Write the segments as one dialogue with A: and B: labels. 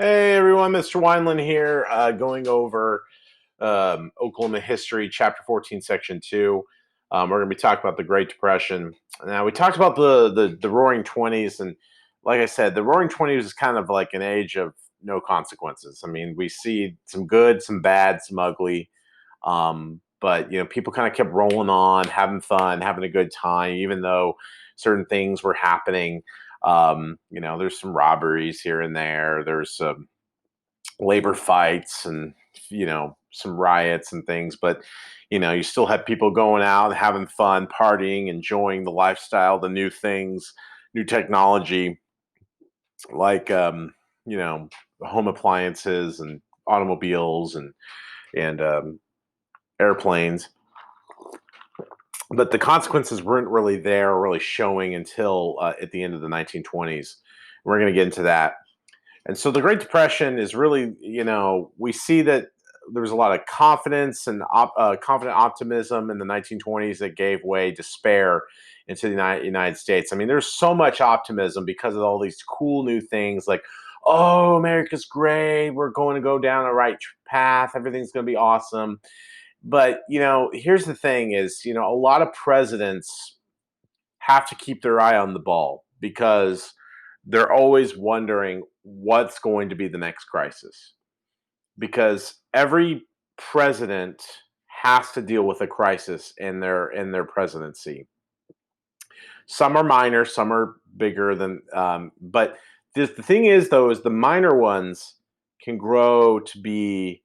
A: Hey everyone, Mr. Wineland here, going over Oklahoma history, chapter 14, section 2. We're going to be talking about the Great Depression. Now, we talked about the Roaring Twenties, and like I said, the Roaring Twenties is kind of like an age of no consequences. I mean, we see some good, some bad, some ugly, but people kind of kept rolling on, having fun, having a good time, even though certain things were happening. There's some robberies here and there. There's some labor fights and some riots and things, but you still have people going out having fun, partying, enjoying the lifestyle, the new things, new technology, like home appliances and automobiles and airplanes. But the consequences weren't really there, really showing until at the end of the 1920s. We're going to get into that. And so the Great Depression is really, we see that there was a lot of confidence and confident optimism in the 1920s that gave way despair into the United States. I mean, there's so much optimism because of all these cool new things like, oh, America's great. We're going to go down the right path. Everything's going to be awesome. But, here's the thing is, a lot of presidents have to keep their eye on the ball because they're always wondering what's going to be the next crisis. Because every president has to deal with a crisis in their presidency. Some are minor, some are bigger than. But the thing is, though, is the minor ones can grow to be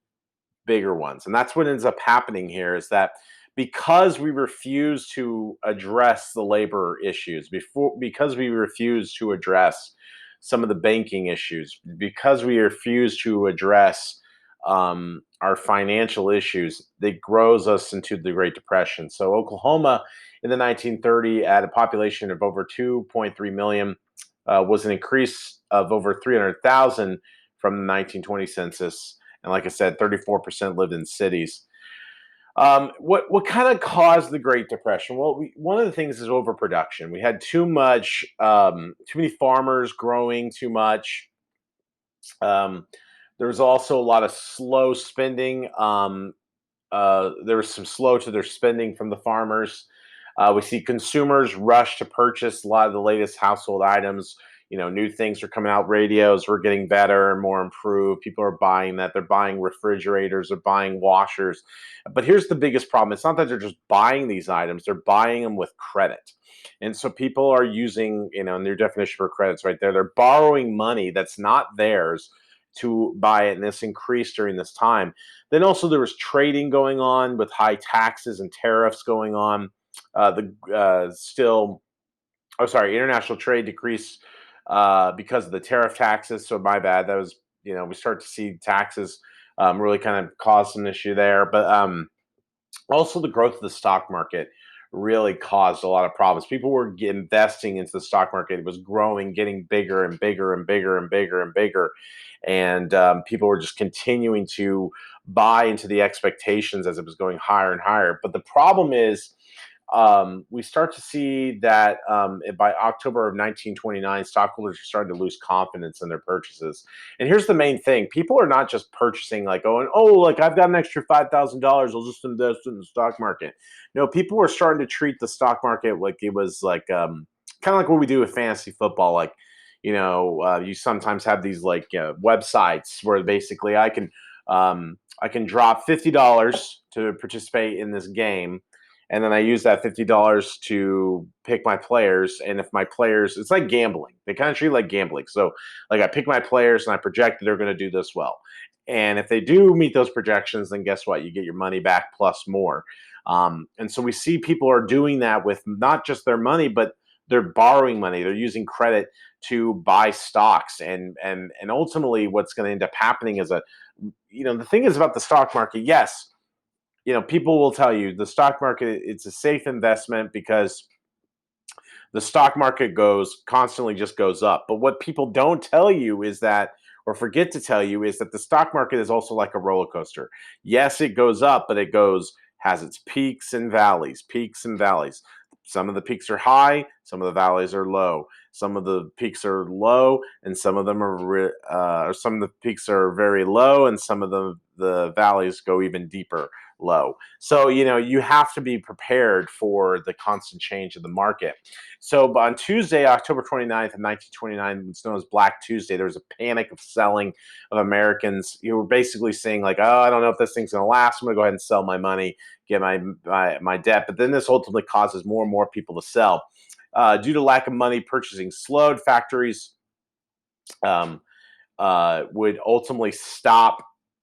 A: bigger ones. And that's what ends up happening here is that because we refuse to address the labor issues, because we refuse to address some of the banking issues, because we refuse to address our financial issues, it grows us into the Great Depression. So Oklahoma in the 1930 at a population of over 2.3 million was an increase of over 300,000 from the 1920 census. And like I said, 34% lived in cities. What kind of caused the Great Depression? Well, one of the things is overproduction. We had too many farmers growing too much. There was also a lot of slow spending. There was some slow to their spending from the farmers. We see consumers rush to purchase a lot of the latest household items. New things are coming out. Radios were getting better and more improved. People are buying that. They're buying refrigerators. They're buying washers. But here's the biggest problem. It's not that they're just buying these items. They're buying them with credit. And so people are using, and their definition for credits right there, they're borrowing money that's not theirs to buy it. And this increased during this time. Then also there was trading going on with high taxes and tariffs going on. International trade decreased because of the tariff taxes. So my bad. That was, we start to see taxes really kind of cause some issue there. But also the growth of the stock market really caused a lot of problems. People were investing into the stock market. It was growing, getting bigger and bigger and bigger and bigger and bigger. And people were just continuing to buy into the expectations as it was going higher and higher. But the problem is, we start to see that by October of 1929, stockholders are starting to lose confidence in their purchases. And here's the main thing: people are not just purchasing like going, "Oh, like I've got an extra $5,000, I'll just invest in the stock market." No, people were starting to treat the stock market like it was like kind of like what we do with fantasy football. Like, you sometimes have these like websites where basically I can drop $50 to participate in this game, and then I use that $50 to pick my players. And if my players, it's like gambling. They kind of treat it like gambling. So, like, I pick my players and I project that they're going to do this well. And if they do meet those projections, then guess what? You get your money back plus more. And so we see people are doing that with not just their money, but they're borrowing money. They're using credit to buy stocks, and ultimately, what's going to end up happening is the thing is about the stock market. Yes, people will tell you the stock market, it's a safe investment because the stock market just goes up. But what people don't tell you is that, or forget to tell you, is that the stock market is also like a roller coaster. Yes, it goes up, but has its peaks and valleys, peaks and valleys. Some of the peaks are high, some of the valleys are low. Some of the peaks are low, and some of them some of the peaks are very low, and some of the valleys go even deeper low. So you have to be prepared for the constant change of the market. So on Tuesday, October 29th of 1929, it's known as Black Tuesday, there was a panic of selling of Americans. You were basically saying like, oh, I don't know if this thing's going to last. I'm going to go ahead and sell my money, get my debt. But then this ultimately causes more and more people to sell. Due to lack of money, purchasing slowed. Factories um, would ultimately stop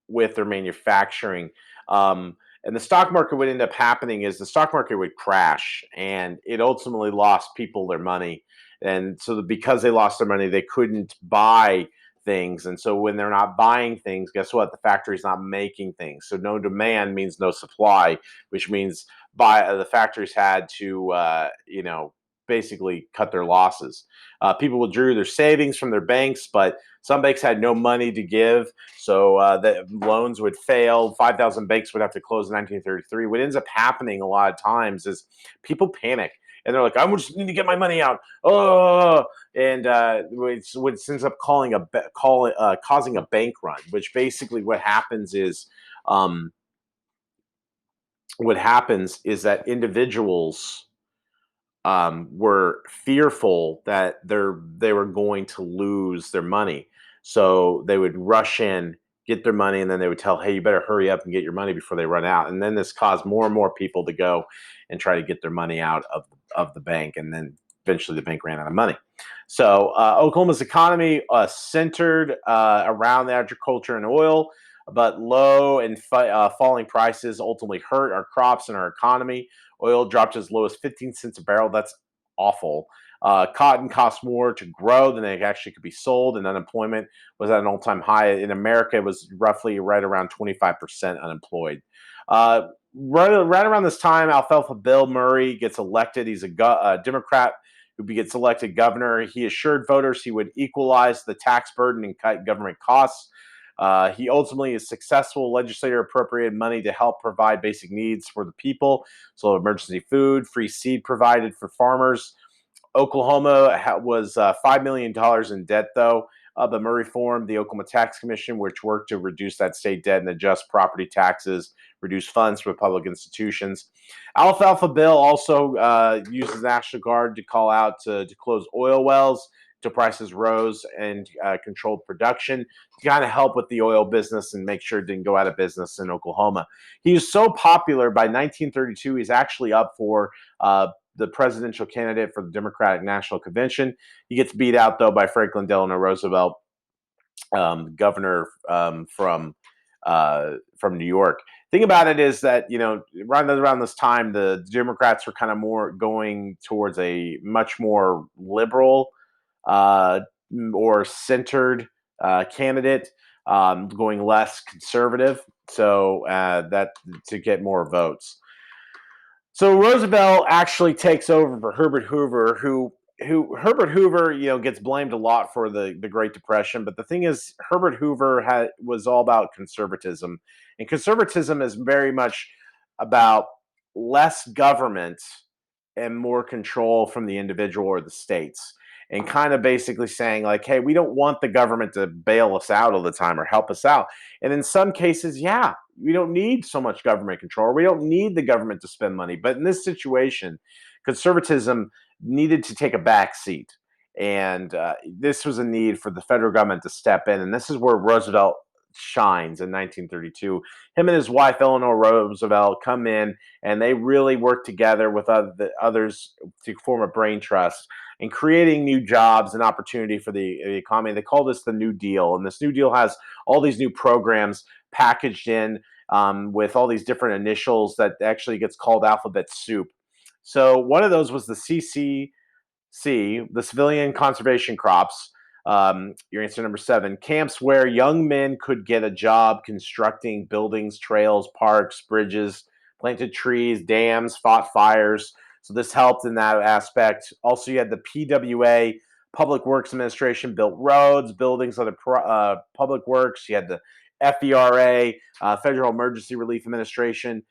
A: with their manufacturing. And the stock market would end up happening is the stock market would crash, and it ultimately lost people their money. And so because they lost their money, they couldn't buy things. And so when they're not buying things, guess what? The factory's not making things. So no demand means no supply, which means the factories had to, basically cut their losses. People withdrew their savings from their banks, but some banks had no money to give, so the loans would fail. 5,000 banks would have to close in 1933. What ends up happening a lot of times is people panic and they're like, "I just need to get my money out." Oh, and which ends up causing a bank run. Which basically um, what happens is that individuals were fearful that they were going to lose their money. So they would rush in, get their money, and then they would tell, "Hey, you better hurry up and get your money before they run out." And then this caused more and more people to go and try to get their money out of the bank, and then eventually the bank ran out of money. So Oklahoma's economy centered around the agriculture and oil, but low and falling prices ultimately hurt our crops and our economy. Oil dropped as low as 15 cents a barrel. That's awful. Cotton cost more to grow than it actually could be sold, and unemployment was at an all-time high. In America, it was roughly right around 25% unemployed. Right around this time, Alfalfa Bill Murray gets elected. He's a Democrat who gets elected governor. He assured voters he would equalize the tax burden and cut government costs. He ultimately is successful. Legislator appropriated money to help provide basic needs for the people. So emergency food, free seed provided for farmers. Oklahoma was $5 million in debt, though. But Murray formed the Oklahoma Tax Commission, which worked to reduce that state debt and adjust property taxes, reduce funds for public institutions. Alfalfa Bill also uses the National Guard to call out to close oil wells till prices rose, and controlled production to kind of help with the oil business and make sure it didn't go out of business in Oklahoma. He was so popular by 1932, he's actually up for the presidential candidate for the Democratic National Convention. He gets beat out, though, by Franklin Delano Roosevelt, governor from New York. Thing about it is that around this time, the Democrats were kind of more going towards a much more liberal uh, or centered candidate, going less conservative, so that to get more votes. So Roosevelt actually takes over for Herbert Hoover, who Herbert Hoover, gets blamed a lot for the Great Depression. But the thing is, Herbert Hoover was all about conservatism, and conservatism is very much about less government and more control from the individual or the states, and kind of basically saying like, hey, we don't want the government to bail us out all the time or help us out. And in some cases, yeah, we don't need so much government control. We don't need the government to spend money. But in this situation, conservatism needed to take a back seat. And this was a need for the federal government to step in. And this is where Roosevelt shines in 1932. Him and his wife, Eleanor Roosevelt, come in, and they really work together with others to form a brain trust and creating new jobs and opportunity for the economy. They call this the New Deal. And this New Deal has all these new programs packaged in with all these different initials that actually gets called alphabet soup. So one of those was the CCC, the Civilian Conservation Crops. Your answer number 7, camps where young men could get a job constructing buildings, trails, parks, bridges, planted trees, dams, fought fires. So this helped in that aspect. Also, you had the PWA, Public Works Administration, built roads, buildings, other public works. You had the FERA, Federal Emergency Relief Administration,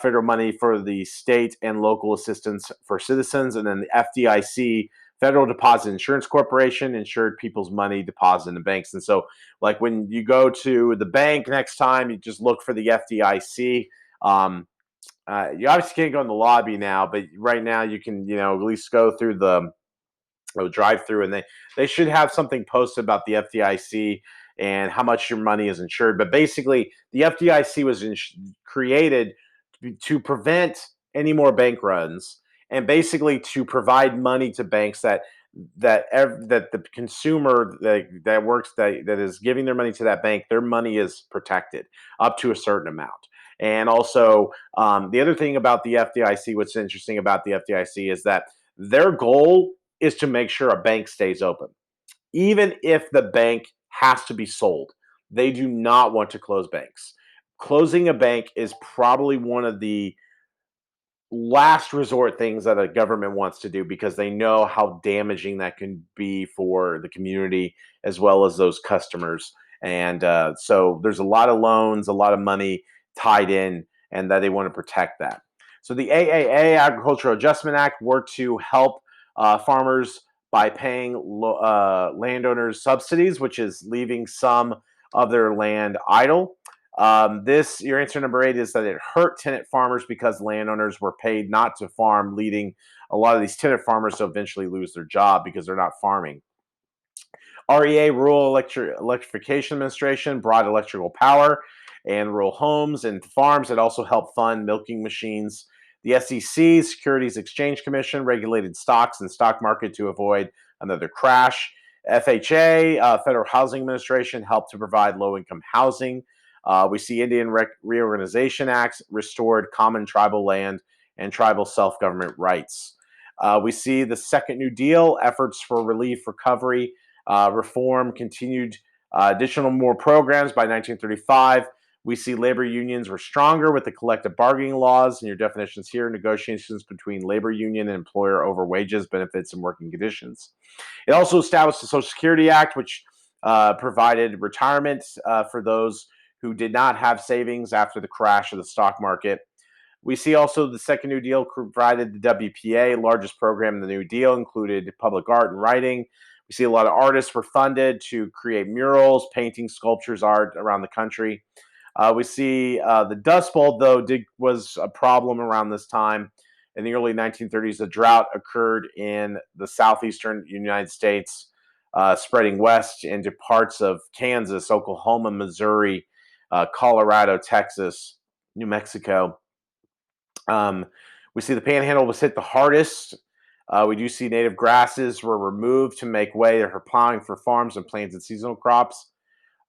A: federal money for the state and local assistance for citizens, and then the FDIC, Federal Deposit Insurance Corporation insured people's money deposited in banks. And so, like when you go to the bank next time, you just look for the FDIC. You obviously can't go in the lobby now, but right now you can, at least go through the drive through, and they should have something posted about the FDIC and how much your money is insured. But basically, the FDIC was created to prevent any more bank runs, and basically to provide money to banks that the consumer that is giving their money to that bank, their money is protected up to a certain amount. And also, the other thing about the FDIC, what's interesting about the FDIC is that their goal is to make sure a bank stays open. Even if the bank has to be sold, they do not want to close banks. Closing a bank is probably one of the last resort things that a government wants to do, because they know how damaging that can be for the community as well as those customers. And so there's a lot of loans, a lot of money tied in, and that they want to protect that. So the AAA, Agricultural Adjustment Act, were to help farmers by paying landowners subsidies, which is leaving some of their land idle. Your answer number 8 is that it hurt tenant farmers because landowners were paid not to farm, leading a lot of these tenant farmers to eventually lose their job because they're not farming. REA, Rural Electrification Administration, brought electrical power and rural homes and farms. It also helped fund milking machines. The SEC, Securities Exchange Commission, regulated stocks and stock market to avoid another crash. FHA, Federal Housing Administration, helped to provide low-income housing. We see Indian Reorganization Acts restored common tribal land and tribal self-government rights. We see the Second New Deal, efforts for relief, recovery, reform, continued additional more programs by 1935. We see labor unions were stronger with the collective bargaining laws, and your definitions here: negotiations between labor union and employer over wages, benefits, and working conditions. It also established the Social Security Act, which provided retirement for those who did not have savings after the crash of the stock market. We see also the Second New Deal provided the WPA, largest program in the New Deal, included public art and writing. We see a lot of artists were funded to create murals, paintings, sculptures, art around the country. We see the Dust Bowl, though, was a problem around this time. In the early 1930s, a drought occurred in the southeastern United States, spreading west into parts of Kansas, Oklahoma, Missouri, Colorado, Texas, New Mexico. We see the Panhandle was hit the hardest. We do see native grasses were removed to make way for plowing for farms and planted seasonal crops.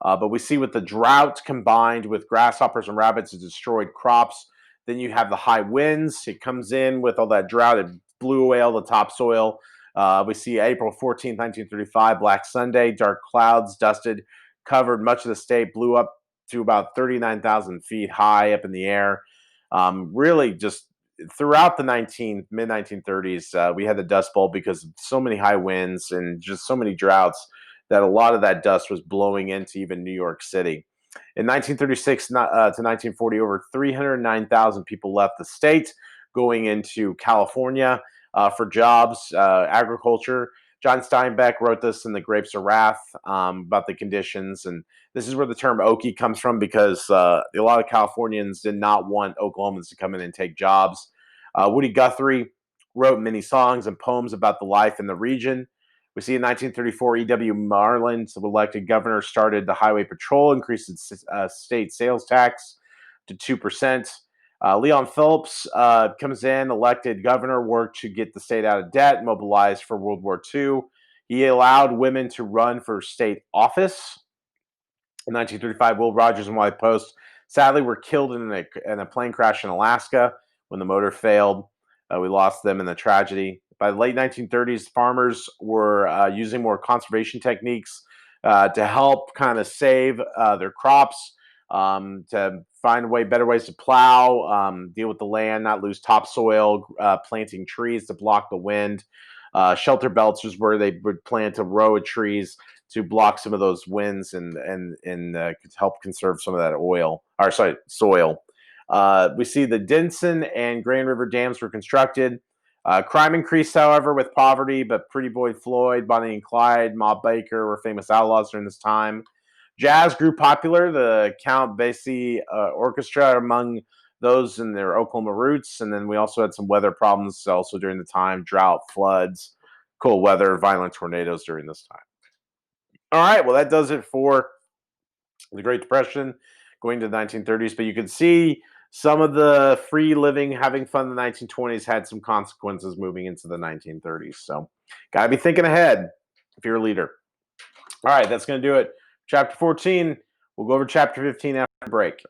A: But we see with the drought combined with grasshoppers and rabbits, it destroyed crops. Then you have the high winds. It comes in with all that drought. It blew away all the topsoil. We see April 14th, 1935, Black Sunday, dark clouds dusted, covered much of the state, blew up to about 39,000 feet high up in the air. Really just throughout the mid 1930s, we had the Dust Bowl because of so many high winds and just so many droughts that a lot of that dust was blowing into even New York City. In 1936 to 1940, over 309,000 people left the state, going into California for jobs, agriculture. John Steinbeck wrote this in The Grapes of Wrath about the conditions, and this is where the term Okie comes from, because a lot of Californians did not want Oklahomans to come in and take jobs. Woody Guthrie wrote many songs and poems about the life in the region. We see in 1934, E.W. Marlin, elected governor, started the Highway Patrol, increased its state sales tax to 2%. Leon Phillips comes in, elected governor, worked to get the state out of debt, mobilized for World War II. He allowed women to run for state office. In 1935, Will Rogers and Wyatt Post sadly were killed in a plane crash in Alaska when the motor failed. We lost them in the tragedy. By the late 1930s, farmers were using more conservation techniques to help kind of save their crops, to find better ways to plow, deal with the land, not lose topsoil, planting trees to block the wind. Shelter belts was where they would plant a row of trees to block some of those winds and help conserve some of that soil. We see the Denson and Grand River dams were constructed. Crime increased, however, with poverty, but Pretty Boy Floyd, Bonnie and Clyde, Ma Baker were famous outlaws during this time. Jazz grew popular. The Count Basie Orchestra among those in their Oklahoma roots. And then we also had some weather problems also during the time, drought, floods, cold weather, violent tornadoes during this time. All right, well, that does it for the Great Depression going to the 1930s. But you can see some of the free living, having fun in the 1920s had some consequences moving into the 1930s. So, got to be thinking ahead if you're a leader. All right, that's going to do it. Chapter 14. We'll go over chapter 15 after the break.